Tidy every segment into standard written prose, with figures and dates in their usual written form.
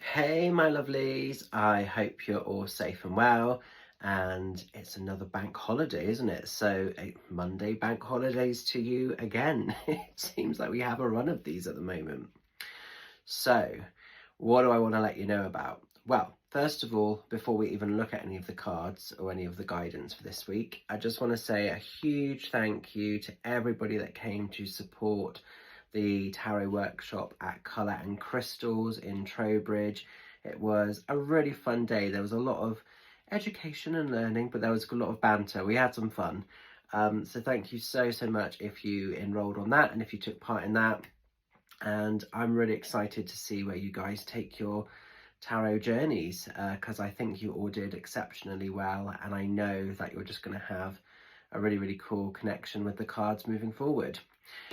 Hey, my lovelies. I hope you're all safe and well. And it's another bank holiday, isn't it? So, Monday bank holidays to you again. It seems like we have a run of these at the moment. So, what do I want to let you know about? Well, first of all, before we even look at any of the cards or any of the guidance for this week, I just want to say a huge thank you to everybody that came to support the tarot workshop at Colour and Crystals in Trowbridge. It was a really fun day. There was a lot of education and learning, but there was a lot of banter. We had some fun. So thank you so much if you enrolled on that and if you took part in that. And I'm really excited to see where you guys take your tarot journeys, because I think you all did exceptionally well, and I know that you're just going to have a really cool connection with the cards moving forward.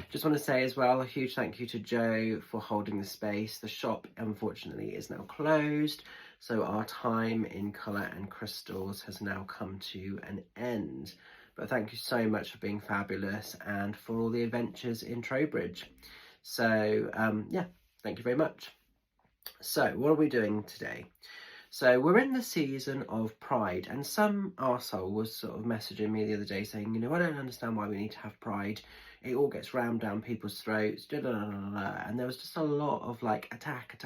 Just want to say as well, a huge thank you to Joe for holding the space. The shop unfortunately is now closed, so our time in Colour and Crystals has now come to an end. But thank you so much for being fabulous and for all the adventures in Trowbridge. So yeah, thank you very much. So what are we doing today? So we're in the season of Pride, and some arsehole was sort of messaging me the other day saying, you know, I don't understand why we need to have Pride. It all gets rammed down people's throats, and there was just a lot of like attack.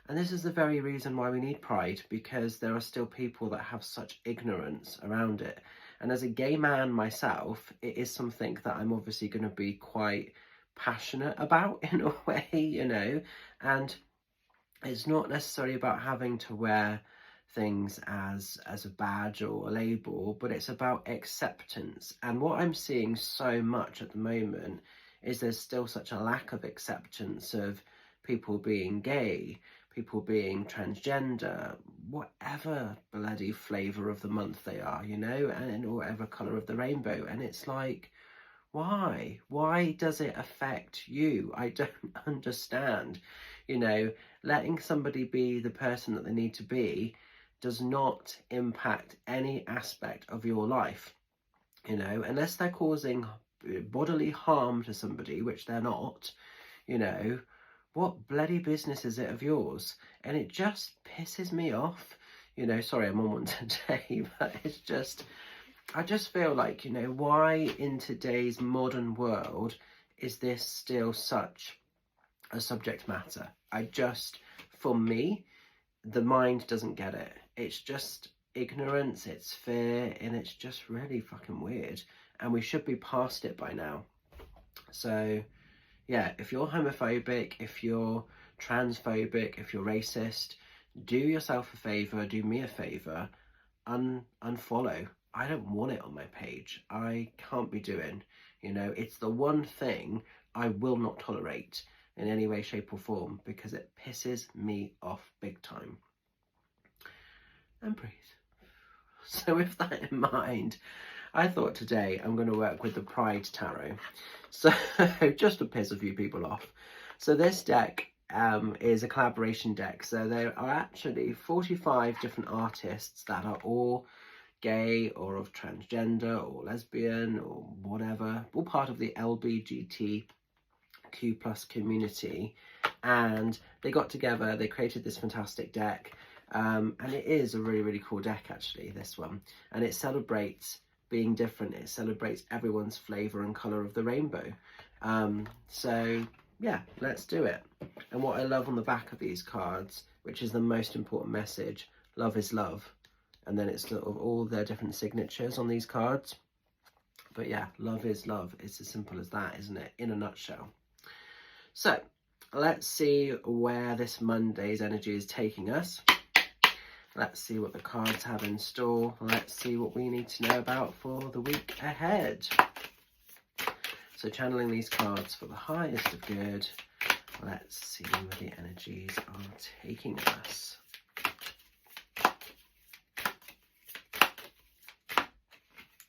And this is the very reason why we need Pride, because there are still people that have such ignorance around it. And as a gay man myself, it is something that I'm obviously going to be quite passionate about in a way, you know, and it's not necessarily about having to wear things as a badge or a label, but it's about acceptance. And what I'm seeing so much at the moment is there's still such a lack of acceptance of people being gay, people being transgender, whatever bloody flavour of the month they are, you know, and in whatever colour of the rainbow. And it's like, why? Why does it affect you? I don't understand. You know, letting somebody be the person that they need to be does not impact any aspect of your life, you know, unless they're causing bodily harm to somebody, which they're not, you know, what bloody business is it of yours? And it just pisses me off. You know, sorry, I'm on one today, but it's just, I just feel like, you know, why in today's modern world is this still such a subject matter? For me, the mind doesn't get it. It's just ignorance, it's fear, and it's just really fucking weird. And we should be past it by now. So, yeah, if you're homophobic, if you're transphobic, if you're racist, do yourself a favour, do me a favour, unfollow. I don't want it on my page. I can't be doing, you know, it's the one thing I will not tolerate in any way, shape or form, because it pisses me off big time. And breathe. So with that in mind, I thought today I'm going to work with the Pride Tarot. So just to piss a few people off. So this deck is a collaboration deck. So there are actually 45 different artists that are all gay or of transgender or lesbian or whatever, all part of the LGBTQ+ community, and they got together, they created this fantastic deck, and it is a really cool deck actually, this one, and it celebrates being different, it celebrates everyone's flavour and colour of the rainbow. So yeah, let's do it. And what I love on the back of these cards, which is the most important message, love is love. And then it's sort of all their different signatures on these cards. But yeah, love is love. It's as simple as that, isn't it? In a nutshell. So let's see where this Monday's energy is taking us. Let's see what the cards have in store. Let's see what we need to know about for the week ahead. So channeling these cards for the highest of good. Let's see where the energies are taking us.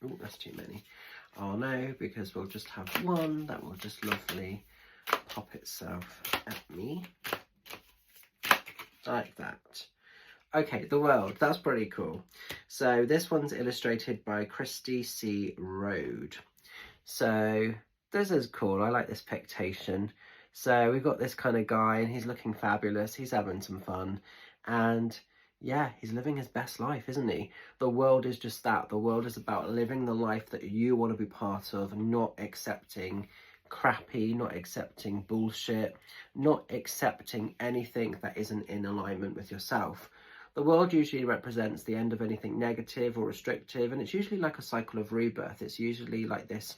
Oh, that's too many. Oh no, because we'll just have one that will just lovely pop itself at me. Like that. Okay, the world. That's pretty cool. So this one's illustrated by Christy C. Rode. So this is cool. I like this pictation. So we've got this kind of guy and he's looking fabulous. He's having some fun. And yeah, he's living his best life, isn't he? The world is just that. The world is about living the life that you want to be part of, not accepting crappy, not accepting bullshit, not accepting anything that isn't in alignment with yourself. The world usually represents the end of anything negative or restrictive, and it's usually like a cycle of rebirth. It's usually like this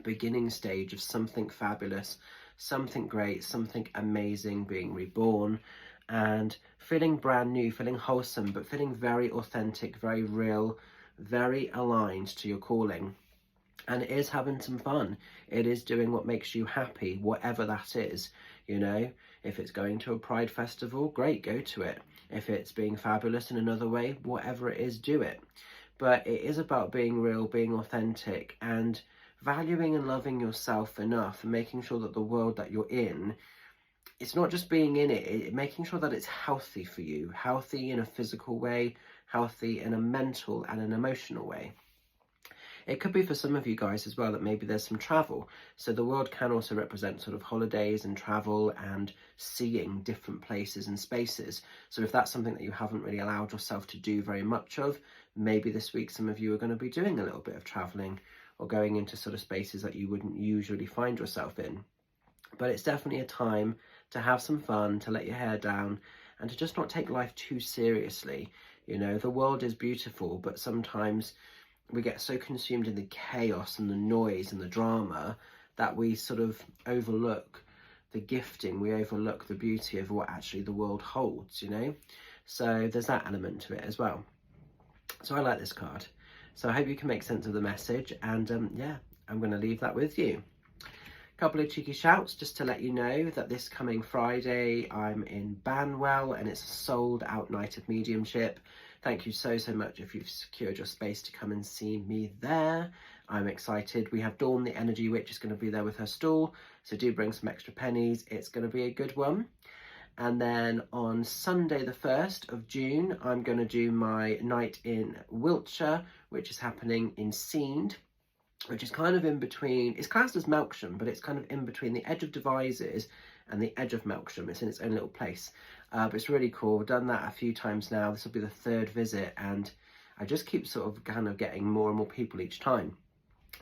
beginning stage of something fabulous, something great, something amazing being reborn, and feeling brand new, feeling wholesome, but feeling very authentic, very real, very aligned to your calling. And it is having some fun. It is doing what makes you happy, whatever that is. You know, if it's going to a Pride festival, great, go to it. If it's being fabulous in another way, whatever it is, do it. But it is about being real, being authentic, and valuing and loving yourself enough, and making sure that the world that you're in, it's not just being in it, making sure that it's healthy for you, healthy in a physical way, healthy in a mental and an emotional way. It could be for some of you guys as well that maybe there's some travel. So the world can also represent sort of holidays and travel and seeing different places and spaces. So if that's something that you haven't really allowed yourself to do very much of, maybe this week some of you are going to be doing a little bit of traveling or going into sort of spaces that you wouldn't usually find yourself in. But it's definitely a time to have some fun, to let your hair down, and to just not take life too seriously. You know, the world is beautiful, but sometimes we get so consumed in the chaos and the noise and the drama that we sort of overlook the gifting, we overlook the beauty of what actually the world holds, you know? So there's that element to it as well. So I like this card. So I hope you can make sense of the message, and yeah, I'm going to leave that with you. Couple of cheeky shouts just to let you know that this coming Friday I'm in Banwell and it's a sold out night of mediumship. Thank you so much if you've secured your space to come and see me there. I'm excited. We have Dawn the Energy Witch is going to be there with her stall, so do bring some extra pennies. It's going to be a good one. And then on Sunday the 1st of June I'm going to do my night in Wiltshire, which is happening in Seend, which is kind of in between, it's classed as Melksham, but it's kind of in between the edge of Devizes and the edge of Melksham. It's in its own little place, but it's really cool. I've done that a few times now. This will be the 3rd visit, and I just keep sort of kind of getting more and more people each time.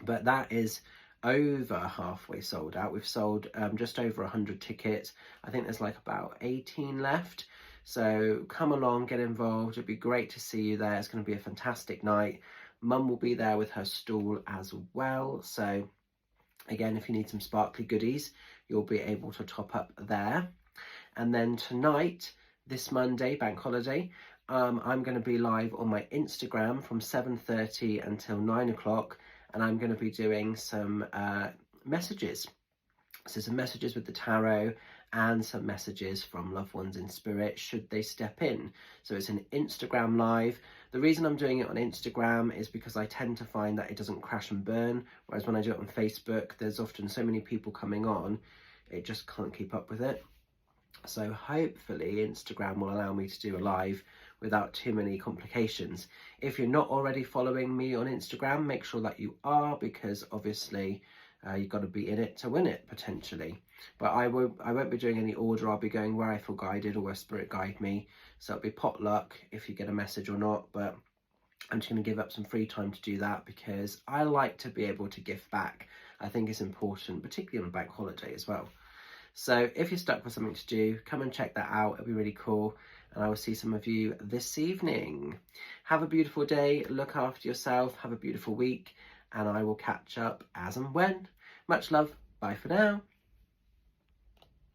But that is over halfway sold out. We've sold just over 100 tickets. I think there's like about 18 left. So come along, get involved. It'd be great to see you there. It's going to be a fantastic night. Mum will be there with her stall as well. So again, if you need some sparkly goodies, you'll be able to top up there. And then tonight, this Monday, bank holiday, I'm going to be live on my Instagram from 7:30 until 9 o'clock. And I'm going to be doing some messages. So some messages with the tarot and some messages from loved ones in spirit should they step in. So it's an Instagram live. The reason I'm doing it on Instagram is because I tend to find that it doesn't crash and burn, whereas when I do it on Facebook, there's often so many people coming on, it just can't keep up with it. So hopefully Instagram will allow me to do a live without too many complications. If you're not already following me on Instagram, make sure that you are, because obviously you've got to be in it to win it, potentially. But I won't be doing any order. I'll be going where I feel guided or where spirit guide me. So it'll be potluck if you get a message or not. But I'm just going to give up some free time to do that because I like to be able to give back. I think it's important, particularly on a bank holiday as well. So if you're stuck with something to do, come and check that out. It'll be really cool. And I will see some of you this evening. Have a beautiful day. Look after yourself. Have a beautiful week. And I will catch up as and when. Much love. Bye for now.